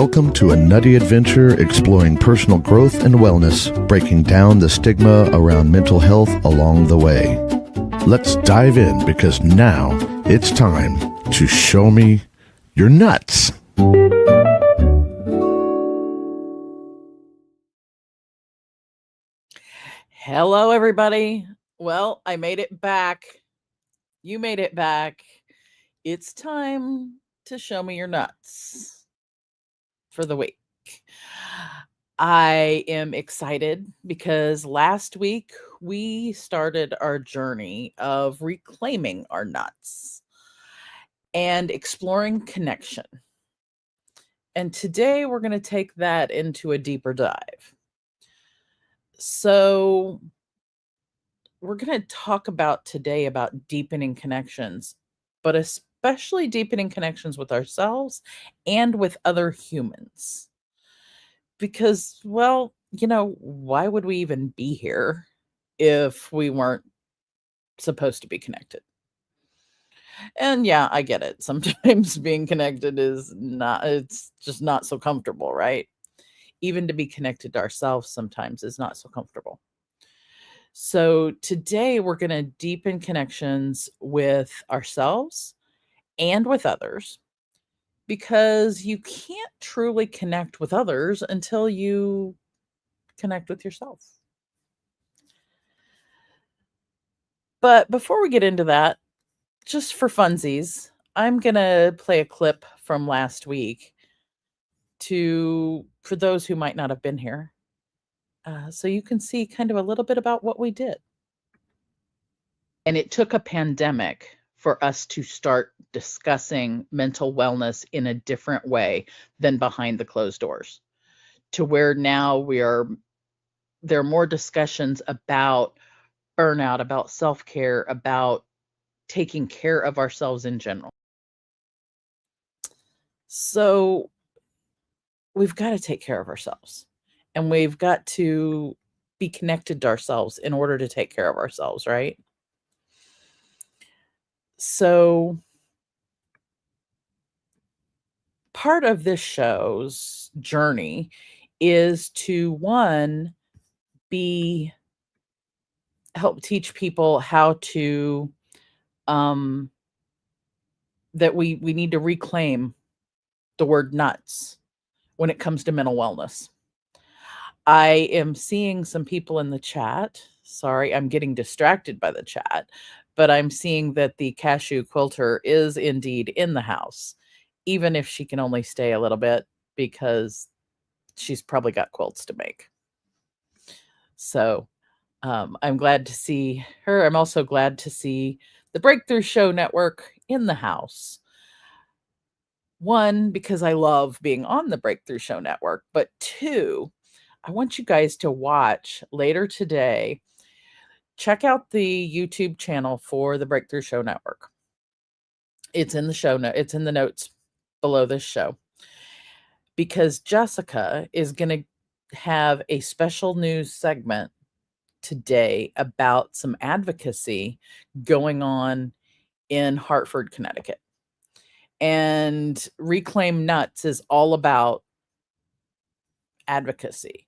Welcome to a nutty adventure exploring personal growth and wellness, breaking down the stigma around mental health along the way. Let's dive in because now it's time to show me your nuts. Hello, everybody. Well, I made it back. You made it back. It's time to show me your nuts for the week. I am excited because last week we started our journey of reclaiming our nuts and exploring connection. And today we're going to take that into a deeper dive. So we're going to talk about today about deepening connections, but especially deepening connections with ourselves and with other humans. Because, well, why would we even be here if we weren't supposed to be connected? And yeah, I get it. Sometimes being connected it's just not so comfortable, right? Even to be connected to ourselves sometimes is not so comfortable. So today we're going to deepen connections with ourselves and with others because you can't truly connect with others until you connect with yourself. But before we get into that, just for funsies, I'm going to play a clip from last week for those who might not have been here, so you can see kind of a little bit about what we did. And it took a pandemic for us to start discussing mental wellness in a different way than behind the closed doors, to where now there are more discussions about burnout, about self-care, about taking care of ourselves in general. So we've got to take care of ourselves, and we've got to be connected to ourselves in order to take care of ourselves, right? So part of this show's journey is to, one, help teach people how to that we need to reclaim the word nuts when it comes to mental wellness. I am seeing some people in the chat. Sorry, I'm getting distracted by the chat, but I'm seeing that the cashew quilter is indeed in the house, even if she can only stay a little bit because she's probably got quilts to make. So I'm glad to see her. I'm also glad to see the Breakthrough Show Network in the house. One, because I love being on the Breakthrough Show Network, but two, I want you guys to watch later today. Check out the YouTube channel for the Breakthrough Show Network. It's in the show note. It's in the notes below this show, because Jessica is going to have a special news segment today about some advocacy going on in Hartford, Connecticut. And Reclaim Nuts is all about advocacy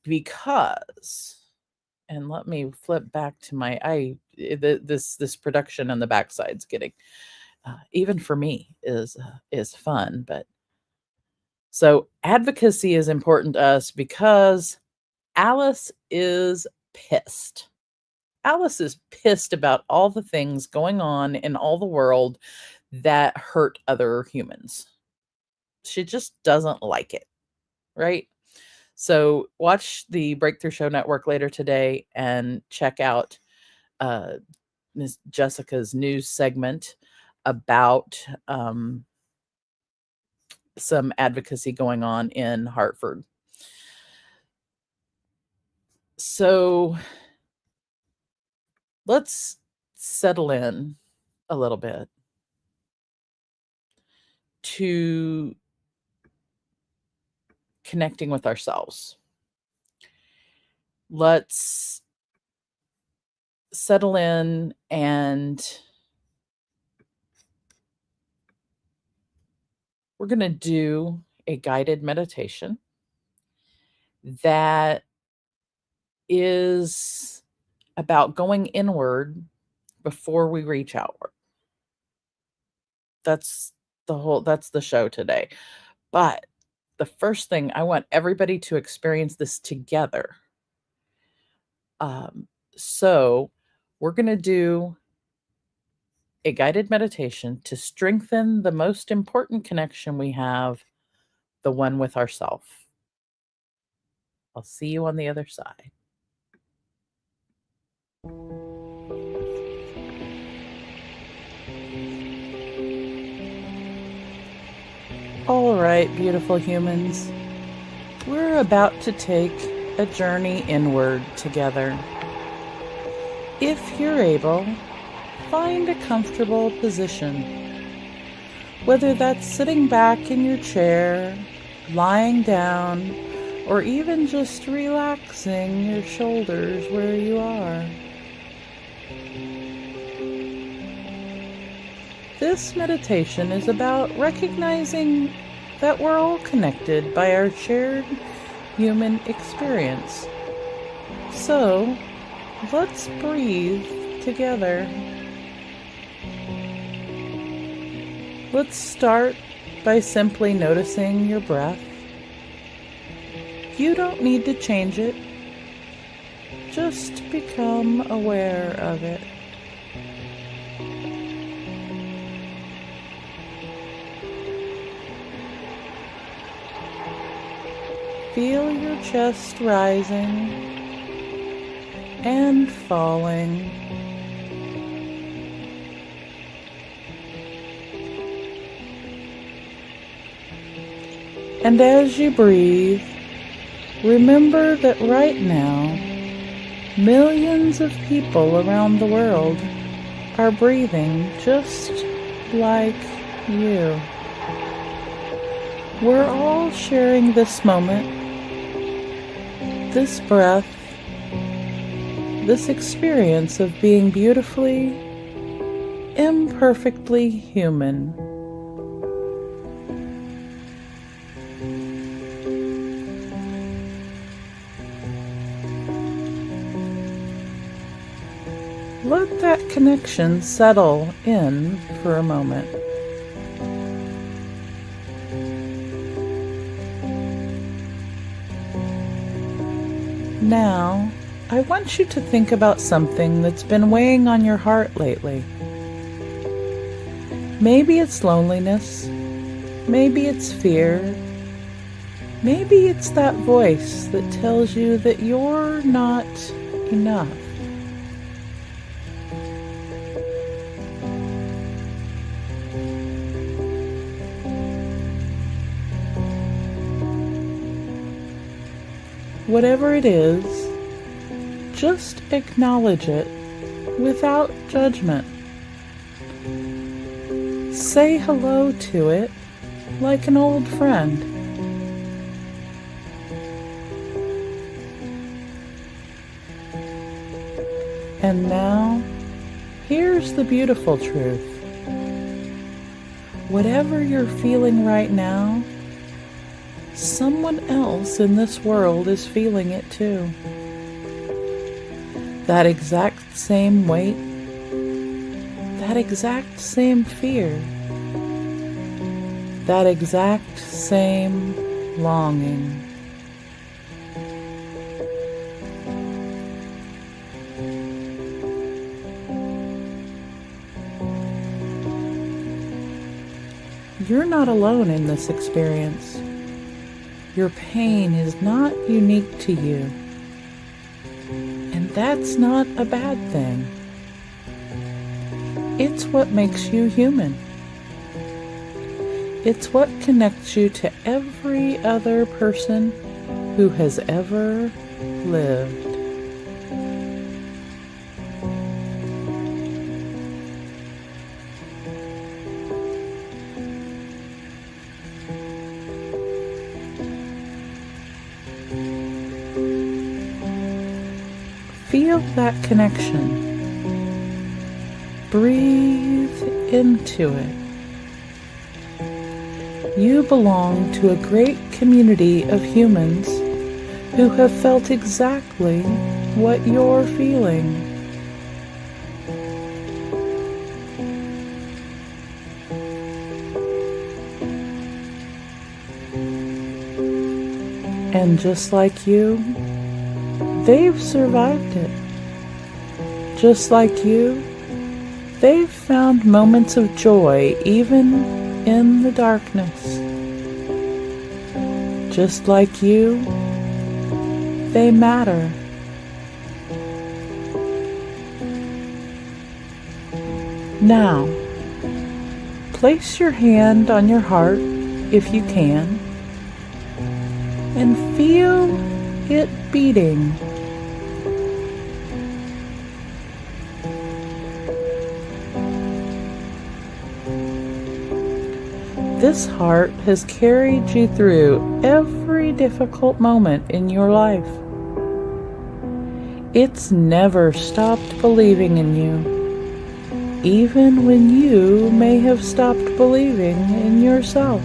because, and let me flip back to this production on the backside's getting, even for me, is fun. But so advocacy is important to us because Alice is pissed. Alice is pissed about all the things going on in all the world that hurt other humans. She just doesn't like it, right? So watch the Breakthrough Show Network later today and check out Ms. Jessica's news segment about some advocacy going on in Hartford. So let's settle in a little bit to connecting with ourselves. Let's settle in and we're going to do a guided meditation that is about going inward before we reach outward. That's that's the show today. But the first thing, I want everybody to experience this together. So we're going to do a guided meditation to strengthen the most important connection we have, the one with ourself. I'll see you on the other side. All right, beautiful humans, we're about to take a journey inward together. If you're able, find a comfortable position, whether that's sitting back in your chair, lying down, or even just relaxing your shoulders where you are. This meditation is about recognizing that we're all connected by our shared human experience. So, let's breathe together. Let's start by simply noticing your breath. You don't need to change it. Just become aware of it. Feel your chest rising and falling. And as you breathe, remember that right now, millions of people around the world are breathing just like you. We're all sharing this moment, this breath, this experience of being beautifully, imperfectly human. Let that connection settle in for a moment. Now, I want you to think about something that's been weighing on your heart lately. Maybe it's loneliness, maybe it's fear, maybe it's that voice that tells you that you're not enough. Whatever it is, just acknowledge it without judgment. Say hello to it like an old friend. And now, here's the beautiful truth. Whatever you're feeling right now, someone else in this world is feeling it too. That exact same weight, that exact same fear, that exact same longing. You're not alone in this experience. Your pain is not unique to you, and that's not a bad thing. It's what makes you human. It's what connects you to every other person who has ever lived. Feel that connection. Breathe into it. You belong to a great community of humans who have felt exactly what you're feeling. And just like you, they've survived it. Just like you, they've found moments of joy even in the darkness. Just like you, they matter. Now, place your hand on your heart if you can, and feel it beating. This heart has carried you through every difficult moment in your life. It's never stopped believing in you, even when you may have stopped believing in yourself.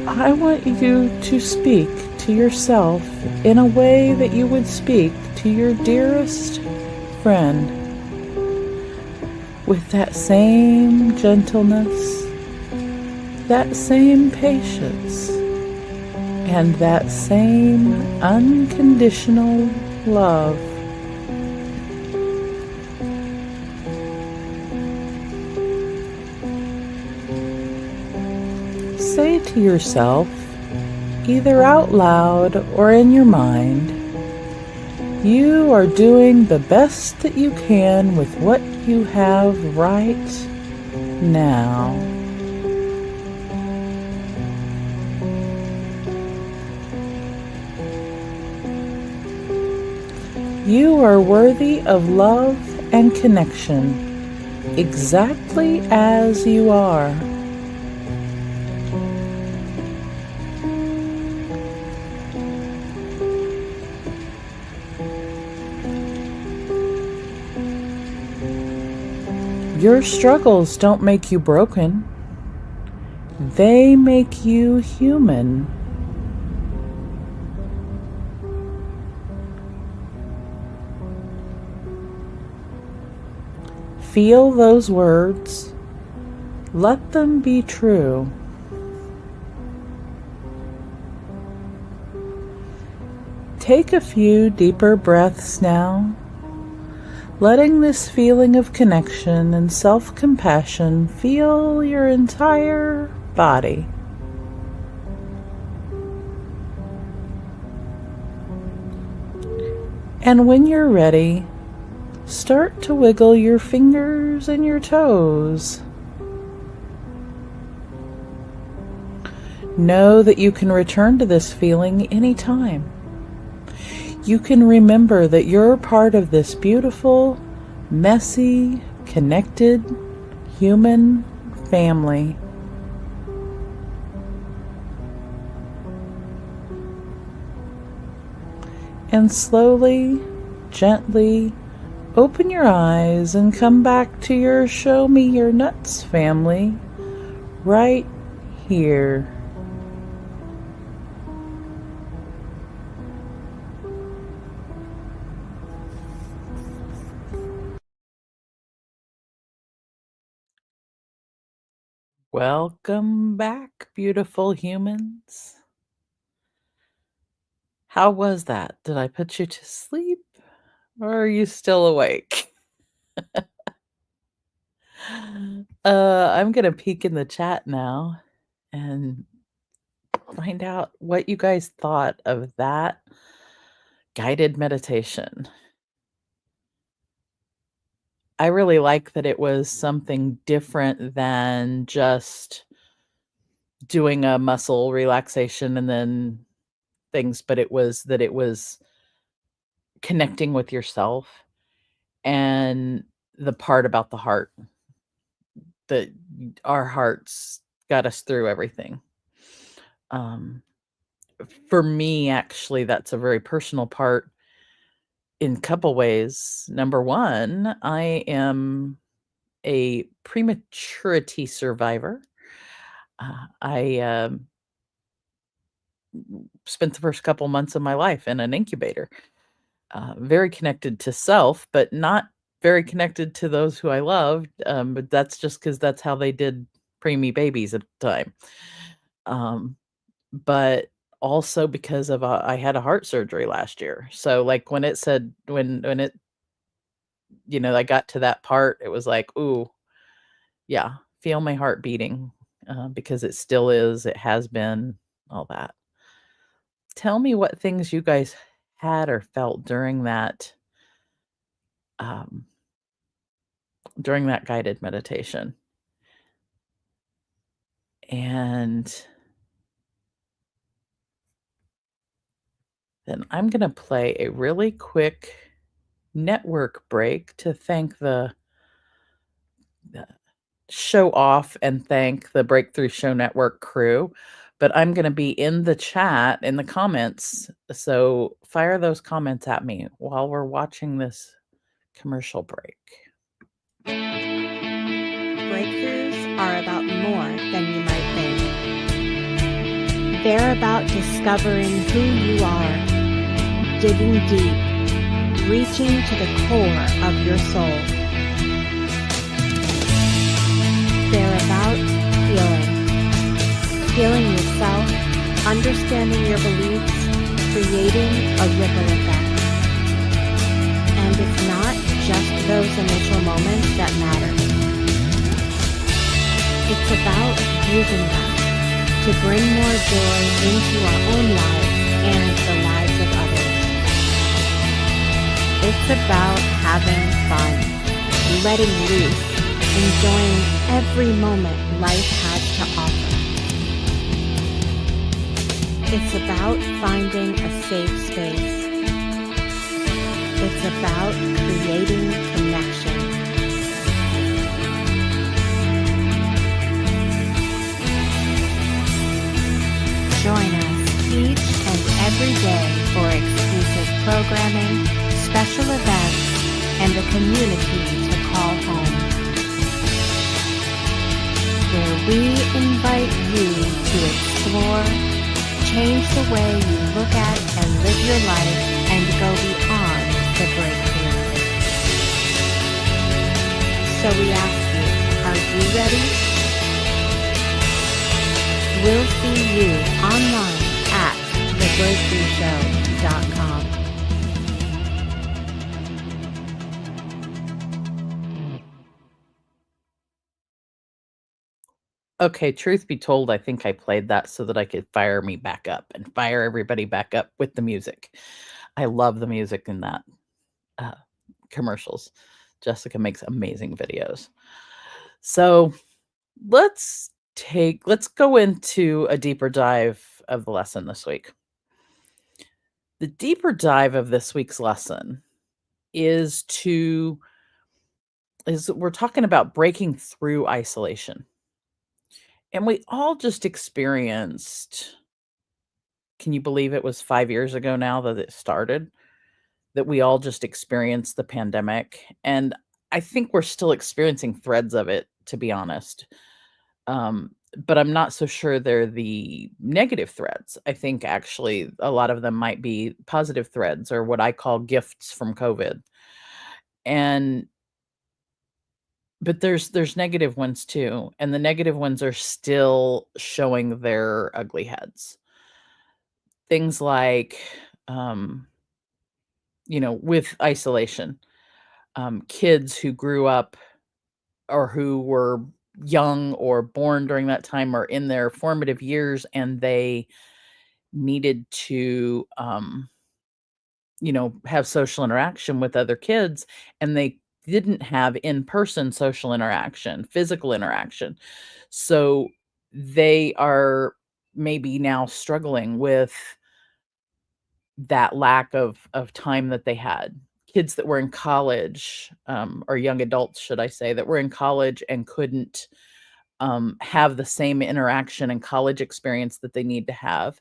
I want you to speak to yourself in a way that you would speak to your dearest friend, with that same gentleness, that same patience, and that same unconditional love. Say to yourself, either out loud or in your mind, you are doing the best that you can with what you have right now. You are worthy of love and connection, exactly as you are. Your struggles don't make you broken. They make you human. Feel those words. Let them be true. Take a few deeper breaths now, letting this feeling of connection and self-compassion fill your entire body. And when you're ready, start to wiggle your fingers and your toes. Know that you can return to this feeling anytime. You can remember that you're part of this beautiful, messy, connected, human family. And slowly, gently, open your eyes and come back to your Show Me Your Nuts family right here. Welcome back, beautiful humans. How was that? Did I put you to sleep, or are you still awake? I'm gonna peek in the chat now and find out what you guys thought of that guided meditation. I really like that it was something different than just doing a muscle relaxation and then things, but it was connecting with yourself and the part about the heart, that our hearts got us through everything. Um, for me, actually, that's a very personal part in a couple ways. Number one, I am a prematurity survivor. I spent the first couple months of my life in an incubator, very connected to self, but not very connected to those who I loved. But that's just because that's how they did preemie babies at the time. But also because of I had a heart surgery last year. So like when it said when it I got to that part, it was like, ooh, yeah, feel my heart beating, because it still is, it has been, all that. Tell me what things you guys had or felt um, during that guided meditation. And then I'm gonna play a really quick network break to thank the show off and thank the Breakthrough Show Network crew, but I'm gonna be in the chat, in the comments, so fire those comments at me while we're watching this commercial break. Breakthroughs are about more than you might think. They're about discovering who you are, digging deep, reaching to the core of your soul. They're about healing yourself, understanding your beliefs, creating a ripple effect. And it's not just those initial moments that matter. It's about using them to bring more joy into our own lives and the lives of others. It's about having fun, letting loose, enjoying every moment life has to offer. It's about finding a safe space. It's about creating connection. Join us each and every day for exclusive programming, special events, and a community to call home, where we invite you to explore, change the way you look at and live your life, and go beyond the breakthrough. So we ask you, are you ready? We'll see you online at thebreakthroughshow.com. Okay, truth be told, I think I played that so that I could fire me back up and fire everybody back up with the music. I love the music in that uh, commercials. Jessica makes amazing videos. So let's go into a deeper dive of the lesson this week. The deeper dive of this week's lesson is we're talking about breaking through isolation. And we all just experienced, can you believe it was 5 years ago now that it started? That we all just experienced the pandemic, and I think we're still experiencing threads of it, to be honest. But I'm not so sure they're the negative threads. I think actually a lot of them might be positive threads, or what I call gifts from COVID. And but there's negative ones too, and the negative ones are still showing their ugly heads. Things like, um, with isolation, kids who grew up or who were young or born during that time or in their formative years, and they needed to, have social interaction with other kids, and they didn't have in-person social interaction, physical interaction. So they are maybe now struggling with that lack of time that they had. Kids that were in college, or young adults, should I say, that were in college and couldn't have the same interaction and college experience that they need to have.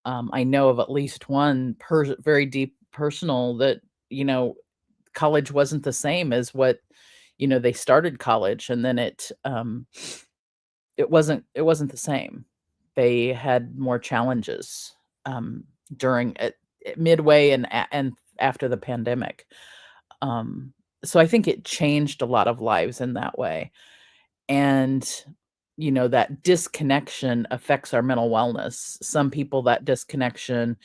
I know of at least one very deep personal that you know, college wasn't the same as what, they started college, and then it wasn't the same. They had more challenges during midway and after the pandemic. Um, so I think it changed a lot of lives in that way. And that disconnection affects our mental wellness. Some people, that disconnection,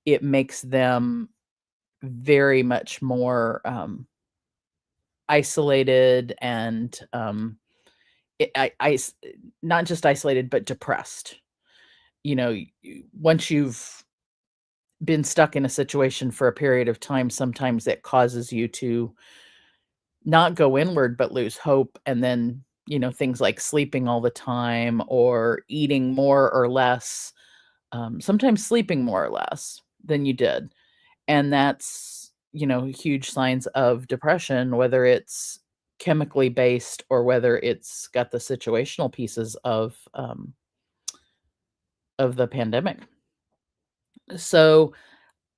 it makes them very much more isolated and not just isolated, but depressed. Once you've been stuck in a situation for a period of time, sometimes it causes you to not go inward, but lose hope. And then, things like sleeping all the time or eating more or less, sometimes sleeping more or less than you did. And that's, huge signs of depression, whether it's chemically based or whether it's got the situational pieces of the pandemic. So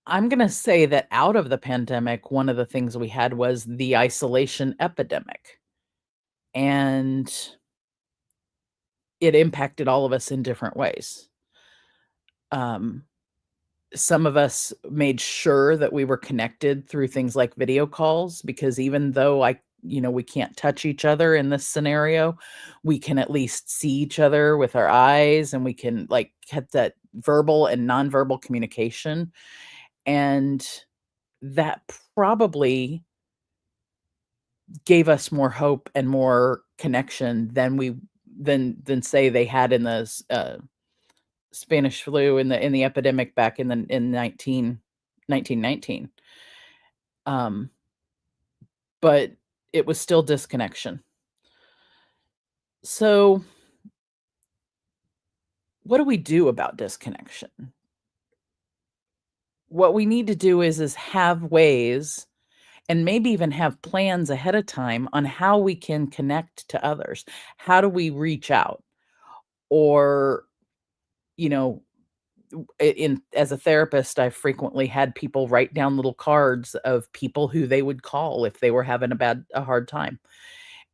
I'm going to say that out of the pandemic, one of the things we had was the isolation epidemic. And it impacted all of us in different ways. Some of us made sure that we were connected through things like video calls, because even though we can't touch each other in this scenario, we can at least see each other with our eyes, and we can have that verbal and nonverbal communication. And that probably gave us more hope and more connection than say they had in the Spanish flu in the epidemic back in 1919. But it was still disconnection. So what do we do about disconnection? What we need to do is have ways, and maybe even have plans ahead of time on how we can connect to others. How do we reach out? Or, you know, as a therapist, I frequently had people write down little cards of people who they would call if they were having a hard time.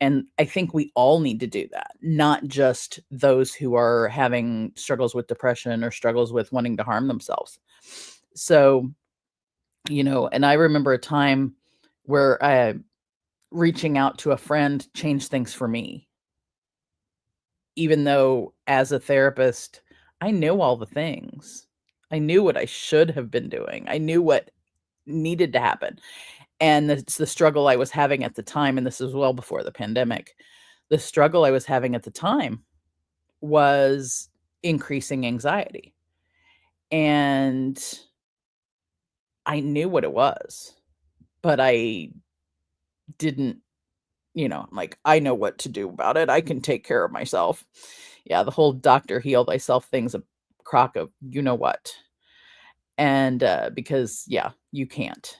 And I think we all need to do that, not just those who are having struggles with depression or struggles with wanting to harm themselves. So, and I remember a time where reaching out to a friend changed things for me. Even though as a therapist, I knew all the things. I knew what I should have been doing. I knew what needed to happen. And it's the struggle I was having at the time, and this is well before the pandemic. The struggle I was having at the time was increasing anxiety. And I knew what it was, but I didn't, I know what to do about it. I can take care of myself. Yeah, the whole doctor heal thyself thing's a crock of you know what. And because, yeah, you can't.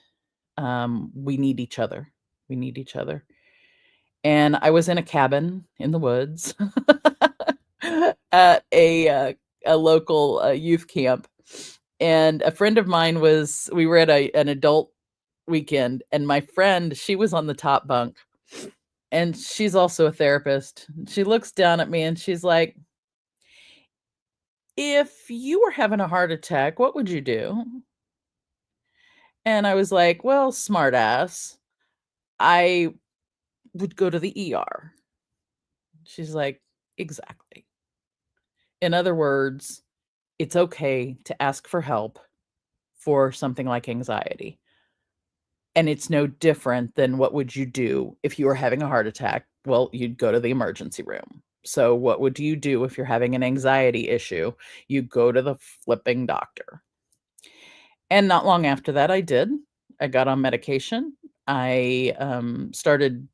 We need each other. We need each other. And I was in a cabin in the woods at a local youth camp. And a friend of mine we were at an adult weekend, and my friend, she was on the top bunk, and she's also a therapist. She looks down at me and she's like, "If you were having a heart attack, what would you do?" And I was like, "Well, smart ass, I would go to the ER." She's like, "Exactly. In other words, it's okay to ask for help for something like anxiety. And it's no different than what would you do if you were having a heart attack? Well, you'd go to the emergency room. So what would you do if you're having an anxiety issue? You go to the flipping doctor." And not long after that, I did. I got on medication. I started,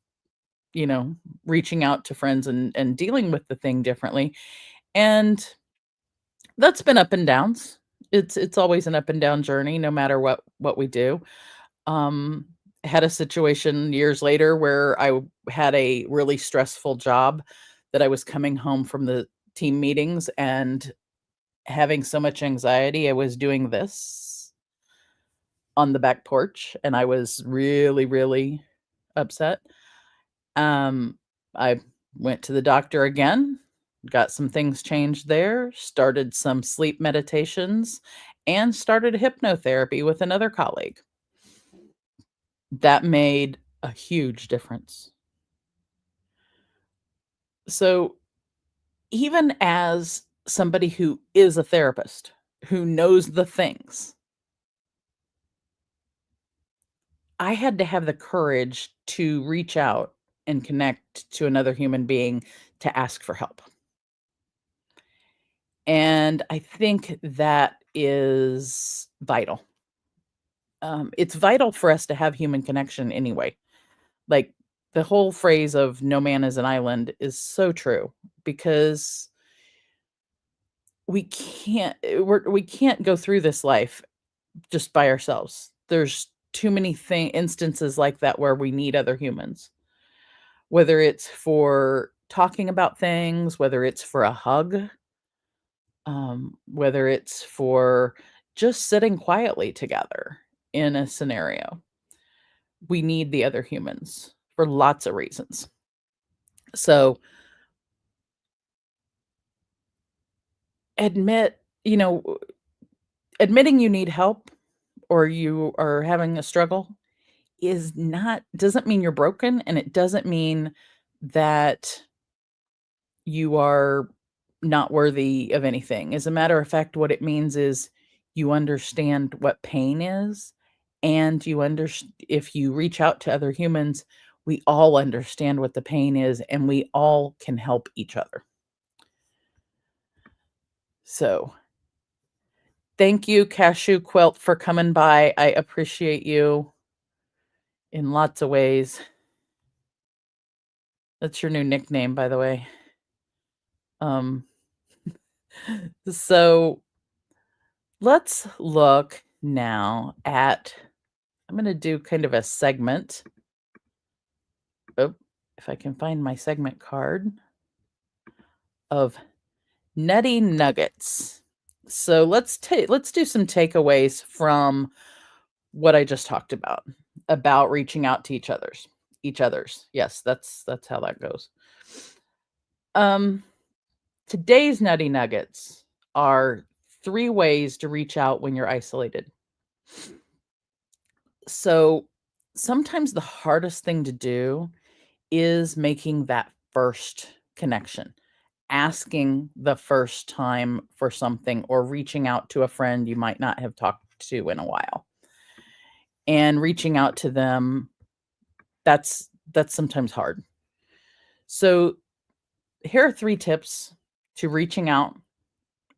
reaching out to friends and dealing with the thing differently. And that's been up and downs. It's always an up and down journey, no matter what we do. I had a situation years later where I had a really stressful job that I was coming home from the team meetings and having so much anxiety, I was doing this. on the back porch, and I was really, really upset. I went to the doctor again, got some things changed there, started some sleep meditations, and started hypnotherapy with another colleague. That made a huge difference. So, even as somebody who is a therapist, who knows the things, I had to have the courage to reach out and connect to another human being to ask for help. And I think that is vital. It's vital for us to have human connection anyway. Like the whole phrase of no man is an island is so true because we can't go through this life just by ourselves. There's too many instances like that where we need other humans. Whether it's for talking about things, whether it's for a hug, whether it's for just sitting quietly together in a scenario. We need the other humans for lots of reasons. So admit, you know, admitting you need help or you are having a struggle doesn't mean you're broken, and it doesn't mean that you are not worthy of anything. As a matter of fact, what it means is you understand what pain is, and if you reach out to other humans, we all understand what the pain is, and we all can help each other. So, thank you, Cashew Quilt, for coming by. I appreciate you in lots of ways. That's your new nickname, by the way. So let's look now at, I'm going to do kind of a segment. Oh, if I can find my segment card of nutty nuggets. So let's do some takeaways from what I just talked about reaching out to each other's. Yes, that's how that goes. Today's nutty nuggets are 3 ways to reach out when you're isolated. So sometimes the hardest thing to do is making that first connection, asking the first time for something, or reaching out to a friend you might not have talked to in a while. And reaching out to them, that's sometimes hard. So here are 3 tips to reaching out.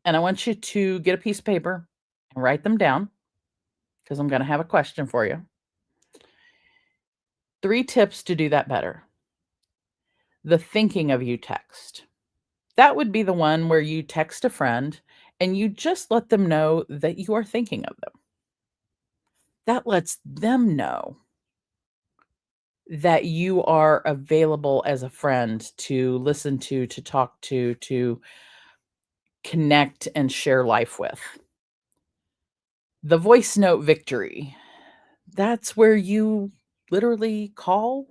And I want you to get a piece of paper and write them down because I'm going to have a question for you. 3 tips to do that better. The thinking of you text. That would be the one where you text a friend and you just let them know that you are thinking of them. That lets them know that you are available as a friend to listen to talk to connect and share life with. The voice note victory. That's where you literally call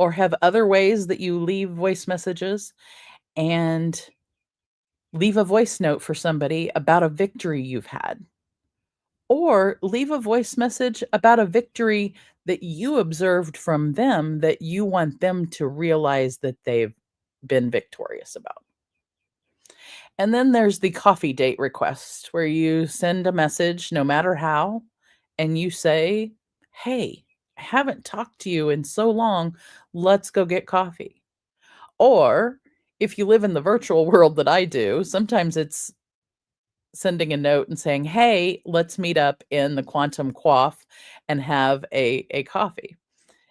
or have other ways that you leave voice messages and leave a voice note for somebody about a victory you've had. Or leave a voice message about a victory that you observed from them that you want them to realize that they've been victorious about. And then there's the coffee date request where you send a message, no matter how, and you say, "Hey, I haven't talked to you in so long. Let's go get coffee." Or if you live in the virtual world that I do, sometimes it's sending a note and saying, "Hey, let's meet up in the Quantum Quaff and have a coffee."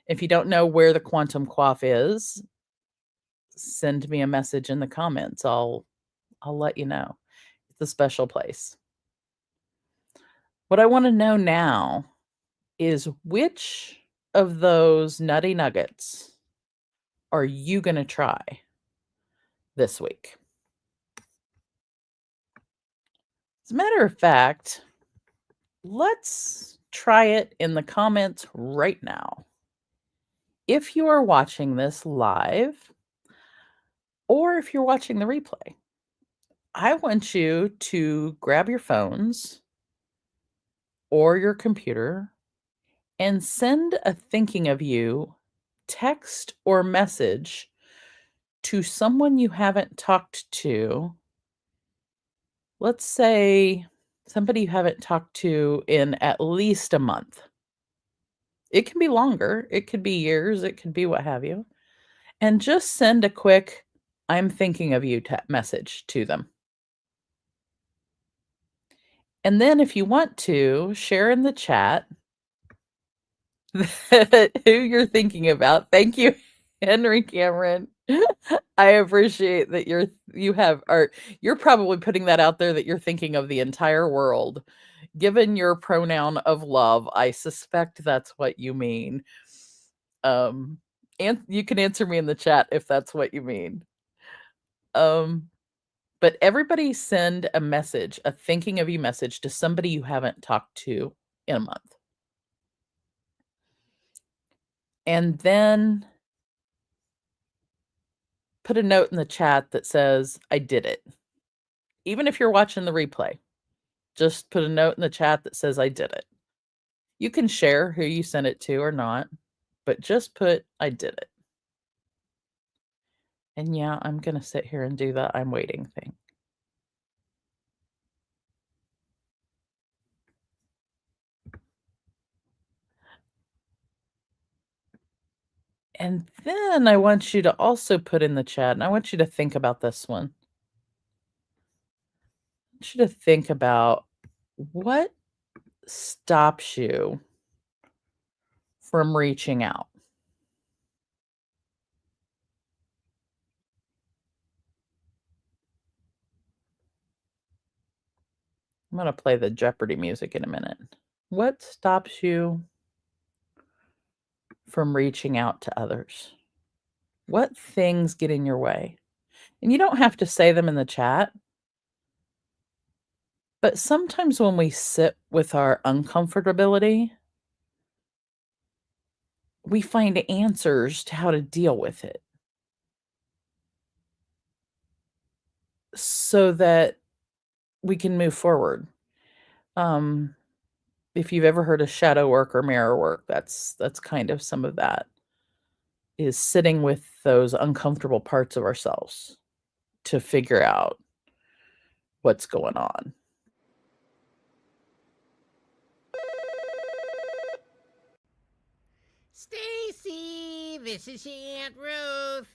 If you don't know where the Quantum Quaff is, send me a message in the comments. I'll let you know. It's a special place. What I want to know now is, which of those nutty nuggets are you going to try this week? As a matter of fact, let's try it in the comments right now. If you are watching this live, or if you're watching the replay, I want you to grab your phones or your computer and send a thinking of you text or message to someone you haven't talked to. Let's say somebody you haven't talked to in at least a month. It can be longer, it could be years, it could be what have you. And just send a quick, I'm thinking of you message to them. And then if you want to, share in the chat who you're thinking about. Thank you, Henry Cameron. I appreciate that you're probably putting that out there that you're thinking of the entire world. Given your pronoun of love, I suspect that's what you mean. And you can answer me in the chat if that's what you mean. But everybody send a message, a thinking of you message to somebody you haven't talked to in a month. And then put a note in the chat that says, I did it. Even if you're watching the replay, just put a note in the chat that says, I did it. You can share who you sent it to or not, but just put, I did it. And yeah, I'm going to sit here and do the I'm waiting thing. And then I want you to also put in the chat, and I want you to think about this one. I want you to think about what stops you from reaching out. I'm going to play the Jeopardy music in a minute. What stops you from reaching out to others? What things get in your way? And you don't have to say them in the chat. But sometimes when we sit with our uncomfortability, we find answers to how to deal with it so that we can move forward. If you've ever heard of shadow work or mirror work, that's kind of some of that, is sitting with those uncomfortable parts of ourselves to figure out what's going on. Stacy, this is your Aunt Ruth.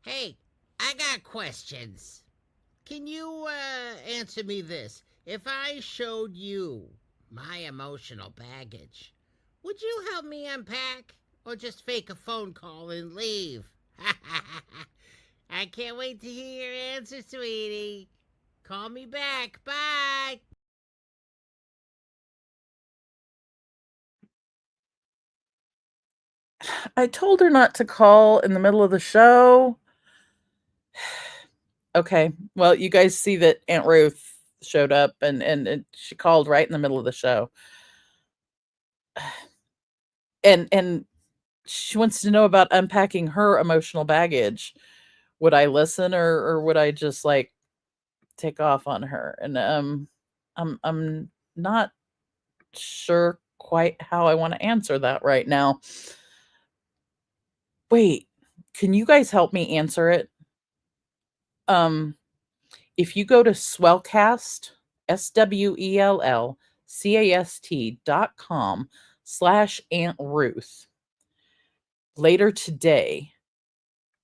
Hey, I got questions. Can you answer me this? If I showed you my emotional baggage, would you help me unpack or just fake a phone call and leave? I can't wait to hear your answer, sweetie. Call me back. Bye. I told her not to call in the middle of the show. Okay, well, you guys see that Aunt Ruth showed up and she called right in the middle of the show. And she wants to know about unpacking her emotional baggage. Would I listen or would I just like take off on her? And I'm not sure quite how I want to answer that right now. Wait, can you guys help me answer it? If you go to Swellcast, SWELLCAST.com/Aunt Ruth later today,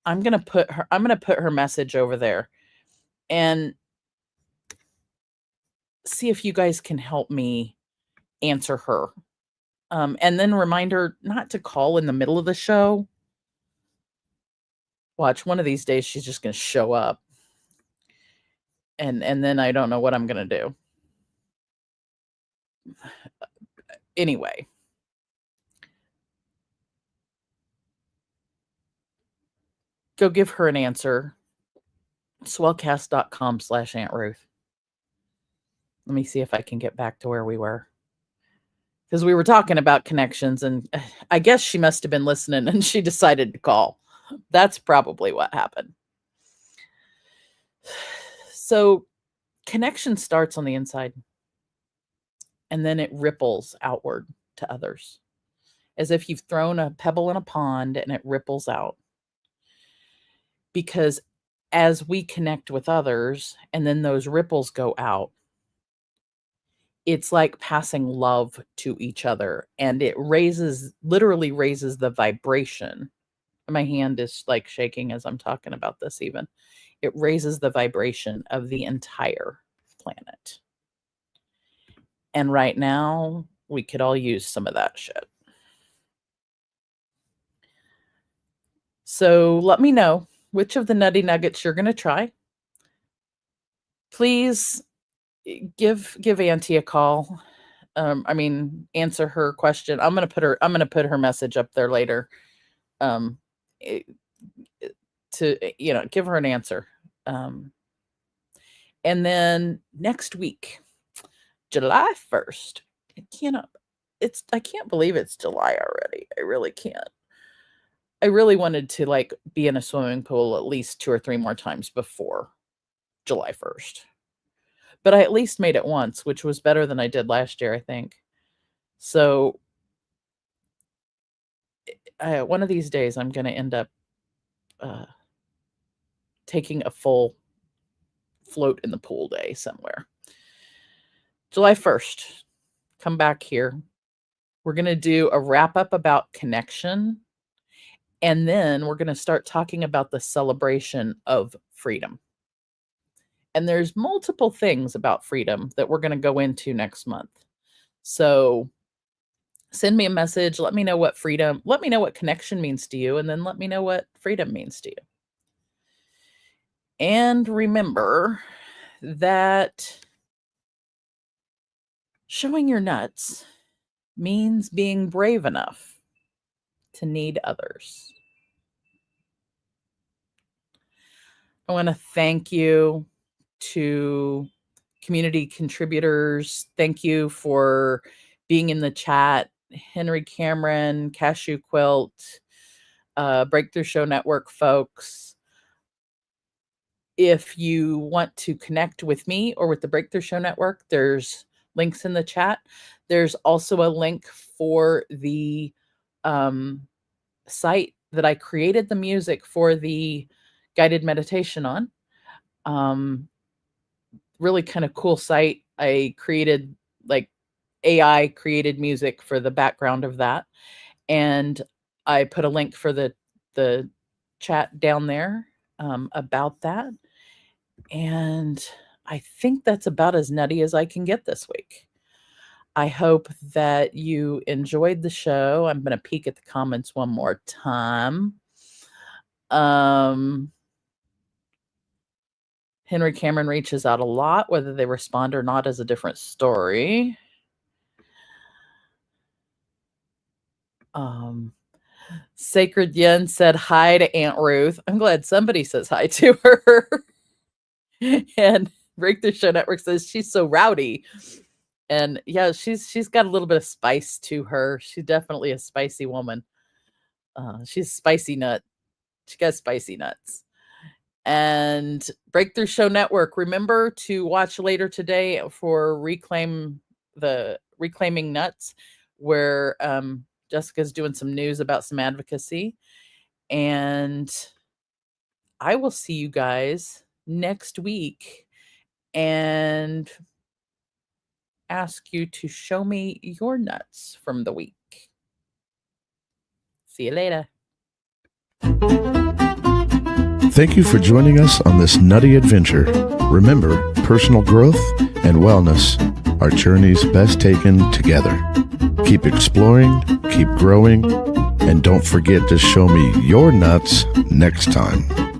I'm gonna put her message over there and see if you guys can help me answer her. And then remind her not to call in the middle of the show. Watch, one of these days she's just gonna show up. And then I don't know what I'm gonna do. Anyway. Go give her an answer. Swellcast.com/Aunt Ruth. Let me see if I can get back to where we were. because we were talking about connections, and I guess she must have been listening and she decided to call. That's probably what happened. So connection starts on the inside, and then it ripples outward to others, as if you've thrown a pebble in a pond and it ripples out. Because as we connect with others and then those ripples go out, it's like passing love to each other, and it literally raises the vibration. My hand is like shaking as I'm talking about this even. It raises the vibration of the entire planet. And right now, we could all use some of that shit. So let me know which of the nutty nuggets you're going to try. Please give Auntie a call. Answer her question. I'm going to put her message up there later. To give her an answer. And then next week, July 1st. I can't believe it's July already. I really can't. I really wanted to be in a swimming pool at least 2 or 3 more times before July 1st. But I at least made it once, which was better than I did last year, I think. So one of these days I'm going to end up taking a full float in the pool day somewhere. July 1st, come back here. We're going to do a wrap up about connection. And then we're going to start talking about the celebration of freedom. And there's multiple things about freedom that we're going to go into next month. So send me a message. Let me know what connection means to you. And then let me know what freedom means to you. And remember that showing your nuts means being brave enough to need others. I want to thank you to community contributors. Thank you for being in the chat. Henry Cameron, Cashew Quilt, Breakthrough Show Network folks. If you want to connect with me or with the Breakthrough Show Network, there's links in the chat. There's also a link for the site that I created the music for the guided meditation on. Really kind of cool site. I created AI created music for the background of that. And I put a link for the chat down there about that. And I think that's about as nutty as I can get this week. I hope that you enjoyed the show. I'm going to peek at the comments one more time. Henry Cameron reaches out a lot. Whether they respond or not is a different story. Sacred Yen said hi to Aunt Ruth. I'm glad somebody says hi to her. And Breakthrough Show Network says she's so rowdy. And yeah, she's got a little bit of spice to her. She's definitely a spicy woman. She's a spicy nut. She got spicy nuts. And Breakthrough Show Network, remember to watch later today for Reclaiming Nuts, where Jessica's doing some news about some advocacy. And I will see you guys next week and ask you to show me your nuts from the week. See you later. Thank you for joining us on this nutty adventure. Remember, personal growth and wellness are journeys best taken together. Keep exploring, keep growing, and don't forget to show me your nuts next time.